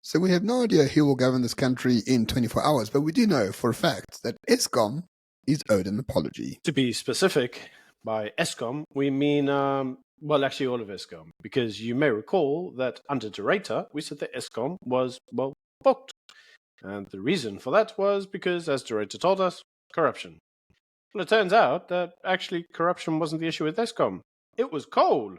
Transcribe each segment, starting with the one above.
So we have no idea who will govern this country in 24 hours, but we do know for a fact that Eskom is owed an apology. To be specific, by Eskom, we mean, well, actually all of Eskom, because you may recall that under De Ruyter, we said that Eskom was, well, booked. And the reason for that was because, as De Ruyter told us, corruption. Well, it turns out that actually corruption wasn't the issue with Eskom. It was coal,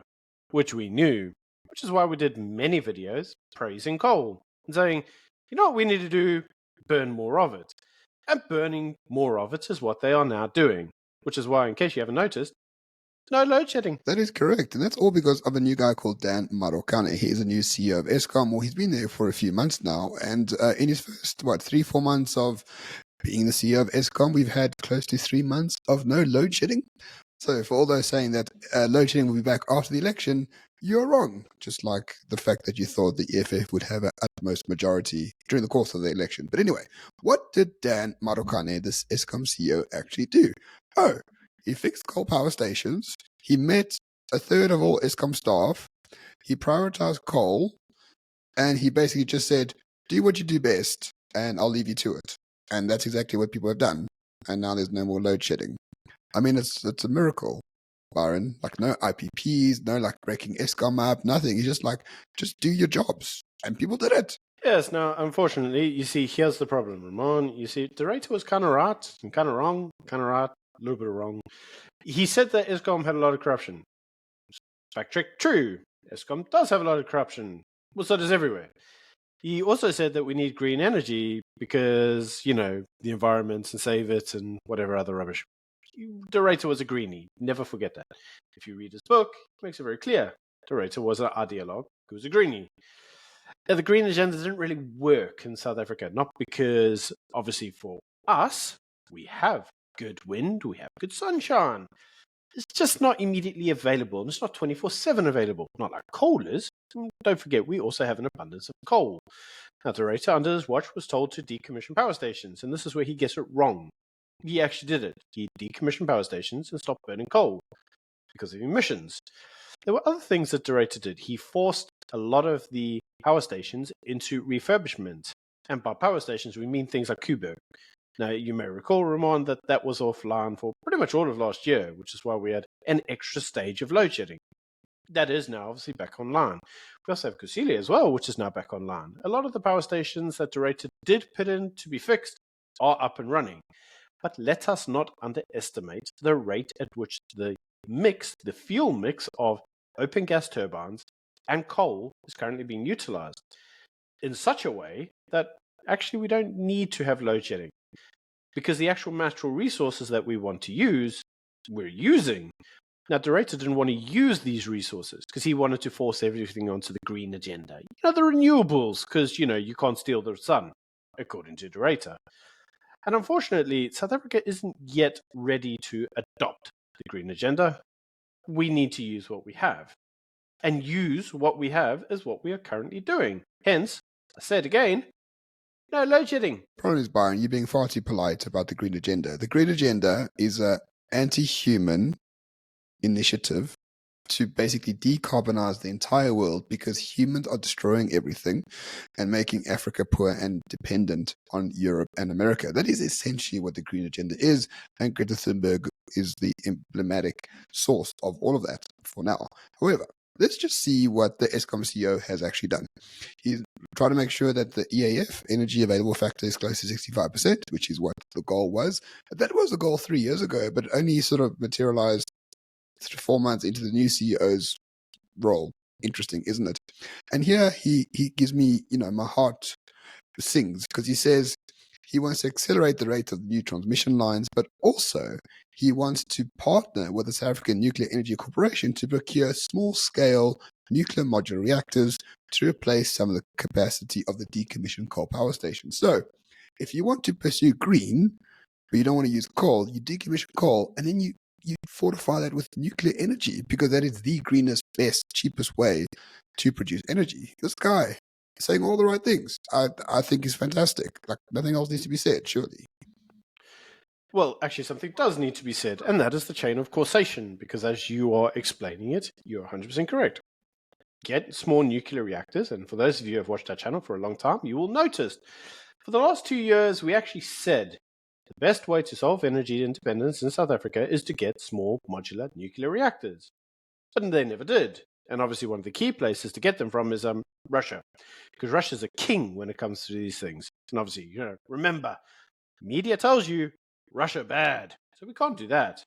which we knew, which is why we did many videos praising coal and saying, you know what we need to do? Burn more of it. And burning more of it is what they are now doing, which is why, in case you haven't noticed, no load shedding. That is correct, and that's all because of a new guy called Dan Marokane. He is a new CEO of Eskom. Well, he's been there for a few months now, and in his first, 3-4 months of being the CEO of Eskom, we've had close to 3 months of no load shedding. So for all those saying that load shedding will be back after the election, you're wrong. Just like the fact that you thought the EFF would have an utmost majority during the course of the election. But anyway, what did Dan Marokane, this Eskom CEO, actually do? Oh, he fixed coal power stations. He met a third of all Eskom staff. He prioritized coal. And he basically just said, do what you do best, and I'll leave you to it. And that's exactly what people have done. And now there's no more load shedding. I mean, it's a miracle, Byron. Like, no IPPs, no, like, breaking Eskom up, nothing. He's just like, just do your jobs. And people did it. Yes, now, unfortunately, you see, here's the problem, Ramon. You see, De Ruyter was kind of right and kind of wrong, kind of right, a little bit wrong. He said that Eskom had a lot of corruption. Fact check, true. Eskom does have a lot of corruption. Well, so does everywhere. He also said that we need green energy because, you know, the environment and save it and whatever other rubbish. De Ruyter was a greenie. Never forget that. If you read his book, it makes it very clear. De Ruyter was an ideologue who was a greenie. Now, the green agenda didn't really work in South Africa, not because, obviously, for us, we have good wind, we have good sunshine. It's just not immediately available, and it's not 24/7 available, not like coal is. Don't forget, we also have an abundance of coal. Now, De Ruyter, under his watch, was told to decommission power stations, and this is where he gets it wrong. He actually did it. He decommissioned power stations and stopped burning coal because of emissions. There were other things that De Ruyter did. He forced a lot of the power stations into refurbishment. And by power stations, we mean things like Kubo. Now, you may recall, Ramon, that that was offline for pretty much all of last year, which is why we had an extra stage of load shedding. That is now obviously back online. We also have Kusile as well, which is now back online. A lot of the power stations that De Ruyter did put in to be fixed are up and running. But let us not underestimate the rate at which the fuel mix of open gas turbines and coal is currently being utilized in such a way that actually we don't need to have load shedding because the actual natural resources that we want to use, we're using. Now, De Ruyter didn't want to use these resources because he wanted to force everything onto the green agenda. You know, the renewables, because, you know, you can't steal the sun, according to De Ruyter. And unfortunately, South Africa isn't yet ready to adopt the green agenda. We need to use what we have. And use what we have is what we are currently doing. Hence, I said again, no load shedding. Problem is, Byron, you're being far too polite about the green agenda. The green agenda is an anti-human initiative to basically decarbonize the entire world because humans are destroying everything and making Africa poor and dependent on Europe and America. That is essentially what the green agenda is, and Greta Thunberg is the emblematic source of all of that for now. However, let's just see what the Eskom CEO has actually done. He's trying to make sure that the EAF, energy available factor, is close to 65%, which is what the goal was. That was the goal 3 years ago, but only sort of materialized 4 months into the new CEO's role. Interesting, isn't it? And here he gives me, my heart sings because he says he wants to accelerate the rate of new transmission lines, but also he wants to partner with the South African Nuclear Energy Corporation to procure small-scale nuclear modular reactors to replace some of the capacity of the decommissioned coal power stations. So if you want to pursue green, but you don't want to use coal, you decommission coal, and then you fortify that with nuclear energy because that is the greenest, best, cheapest way to produce energy. This guy is saying all the right things. I think he's fantastic. Like, nothing else needs to be said, surely. Well, actually, something does need to be said, and that is the chain of causation, because as you are explaining it, you're 100% correct. get small nuclear reactors. And for those of you who have watched our channel for a long time, you will notice for the last 2 years, we actually said the best way to solve energy independence in South Africa is to get small modular nuclear reactors. But they never did. And obviously one of the key places to get them from is Russia, because Russia's a king when it comes to these things. And obviously, remember, media tells you Russia bad, so we can't do that.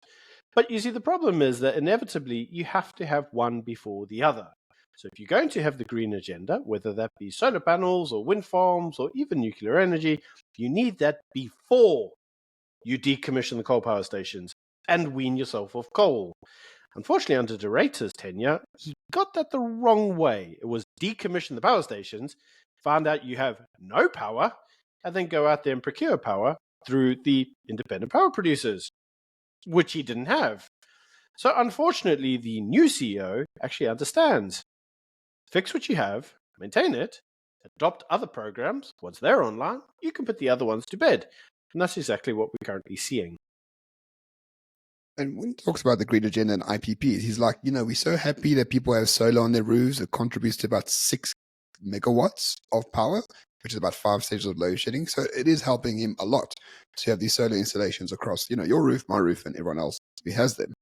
But you see, the problem is that inevitably you have to have one before the other. So if you're going to have the green agenda, whether that be solar panels or wind farms or even nuclear energy, you need that before you decommission the coal power stations and wean yourself off coal. Unfortunately, under de Ruyter's tenure, he got that the wrong way. It was decommission the power stations, find out you have no power, and then go out there and procure power through the independent power producers, which he didn't have. So unfortunately, the new CEO actually understands. Fix what you have, maintain it, adopt other programs. Once they're online, you can put the other ones to bed. And that's exactly what we're currently seeing. And when he talks about the green agenda and IPPs, he's like, we're so happy that people have solar on their roofs. It contributes to about 6 megawatts of power, which is about 5 stages of load shedding. So it is helping him a lot to have these solar installations across, your roof, my roof, and everyone else who has them.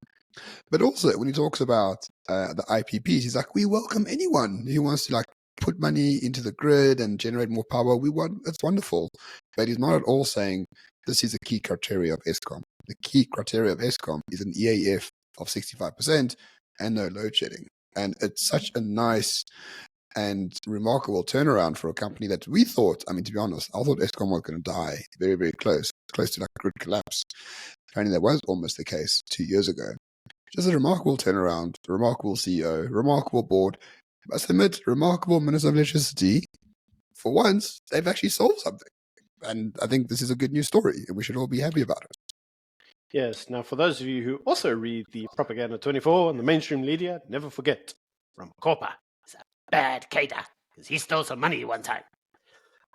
But also, when he talks about the IPPs, he's like, we welcome anyone who wants to put money into the grid and generate more power. It's wonderful. But he's not at all saying this is a key criteria of Eskom. The key criteria of Eskom is an EAF of 65% and no load shedding. And it's such a nice and remarkable turnaround for a company that we thought, to be honest, I thought Eskom was going to die very, very close to grid collapse. Apparently that was almost the case 2 years ago. Just a remarkable turnaround, remarkable CEO, remarkable board. I must admit, remarkable Minister of Electricity. For once, they've actually solved something. And I think this is a good news story, and we should all be happy about it. Yes. Now, for those of you who also read the Propaganda 24 and the mainstream media, never forget, Ramokapa is a bad cater because he stole some money one time.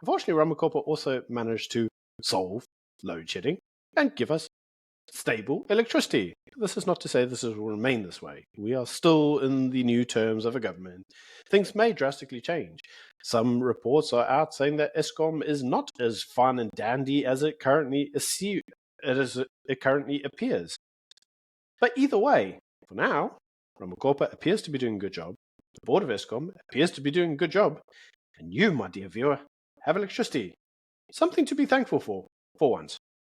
Unfortunately, Ramokapa also managed to solve load shedding and give us stable electricity. This is not to say this will remain this way. We are still in the new terms of a government. Things may drastically change. Some reports are out saying that Eskom is not as fun and dandy as it currently appears. But either way, for now, Ramokapa appears to be doing a good job. The board of Eskom appears to be doing a good job. And you, my dear viewer, have electricity. Something to be thankful for once.